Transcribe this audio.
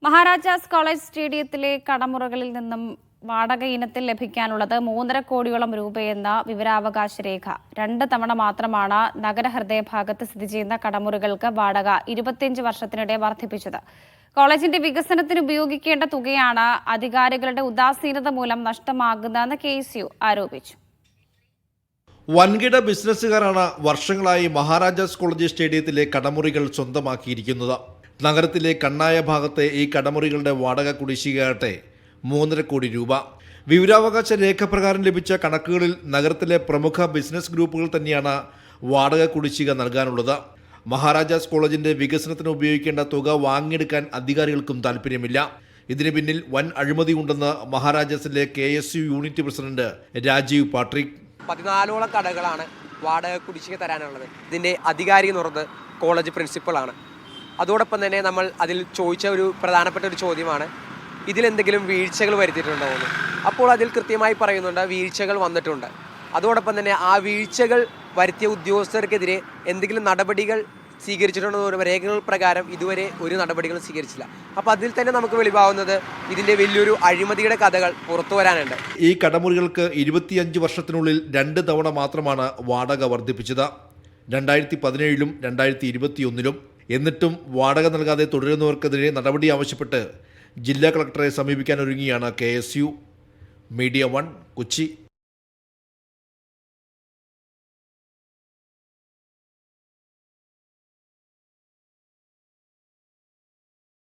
Maharajas college സ്റ്റേഡിയത്തിലെ കടമുറകളിൽ നിന്നും വാടക ഇനത്തിൽ ലഭിക്കാനുള്ളത് 3.5 കോടിയോളം രൂപയെന്ന വിവരാവകാശ രേഖ. 2 തവണ മാത്രമാണ് നഗരഹൃദയഭാഗത്ത് സ്ഥിതി ചെയ്യുന്ന കടമുറികൾക്ക് വാടക 25 വർഷത്തിനിടെ വർദ്ധിപ്പിച്ചത്. കോളേജിന്റെ വികസനത്തിന് ഉപയോഗിക്കേണ്ട തുകയാണ് അധികാരികളുടെ ഉദാസീനത മൂലം നഷ്ടമാകുന്നതെന്ന് KSU ആരോപിച്ചു. വൻകിട ബിസിനസ്സുകാരാണ് വർഷങ്ങളായി മഹാരാജാസ് കോളേജ് സ്റ്റേഡിയത്തിലെ കടമുറികൾ സ്വന്തമാക്കിയിരിക്കുന്നത്. നഗരത്തിലെ കണ്ണായ ഭാഗത്തെ ഈ കടമുറികളുടെ വാടക കുടിശ്ശികയാകട്ടെ 3.5 കോടി രൂപ. വിവരാവകാശ രേഖ പ്രകാരം ലഭിച്ച കണക്കുകളിൽ നഗരത്തിലെ പ്രമുഖ ബിസിനസ് ഗ്രൂപ്പുകൾ തന്നെയാണ് വാടക കുടിശ്ശിക നൽകാനുള്ളത്. മഹാരാജാസ് കോളേജിന്റെ വികസനത്തിന് ഉപയോഗിക്കേണ്ട തുക വാങ്ങിയെടുക്കാൻ അധികാരികൾക്കും താല്പര്യമില്ല. ഇതിന് പിന്നിൽ വൻ അഴിമതിയുണ്ടെന്ന് മഹാരാജാസിലെ KSU unit president Rajeev Patrick. 14ഓളം കടകളാണ് വാടക കുടിശ്ശിക തരാനുള്ളത്. ഇതിൻ്റെ അധികാരി എന്ന് പറയുന്നത് കോളേജ് പ്രിൻസിപ്പളാണ്. അതോടൊപ്പം തന്നെ നമ്മൾ അതിൽ ചോദിച്ച ഒരു പ്രധാനപ്പെട്ട ഒരു ചോദ്യമാണ്, ഇതിലെന്തെങ്കിലും വീഴ്ചകൾ വരുത്തിയിട്ടുണ്ടോ എന്ന്. അപ്പോൾ അതിൽ കൃത്യമായി പറയുന്നുണ്ട് വീഴ്ചകൾ വന്നിട്ടുണ്ട്. അതോടൊപ്പം തന്നെ ആ വീഴ്ചകൾ വരുത്തിയ ഉദ്യോഗസ്ഥർക്കെതിരെ എന്തെങ്കിലും നടപടികൾ സ്വീകരിച്ചിട്ടുണ്ടോ എന്ന് രേഖകൾ പ്രകാരം ഇതുവരെ ഒരു നടപടികളും സ്വീകരിച്ചില്ല. അപ്പോൾ അതിൽ തന്നെ നമുക്ക് വെളിവാകുന്നത് ഇതിൻ്റെ വലിയൊരു അഴിമതിയുടെ കഥകൾ പുറത്തു വരാനുണ്ട്. ഈ കടമുറികൾക്ക് 25 വർഷത്തിനുള്ളിൽ 2 തവണ മാത്രമാണ് വാടക വർദ്ധിപ്പിച്ചത്. 2017-ലും 2021-ലും. എന്നിട്ടും വാടക നൽകാതെ തുടരുന്നവർക്കെതിരെ നടപടി ആവശ്യപ്പെട്ട് ജില്ലാ കളക്ടറെ സമീപിക്കാനൊരുങ്ങിയാണ് KSU. മീഡിയ 1 കൊച്ചി.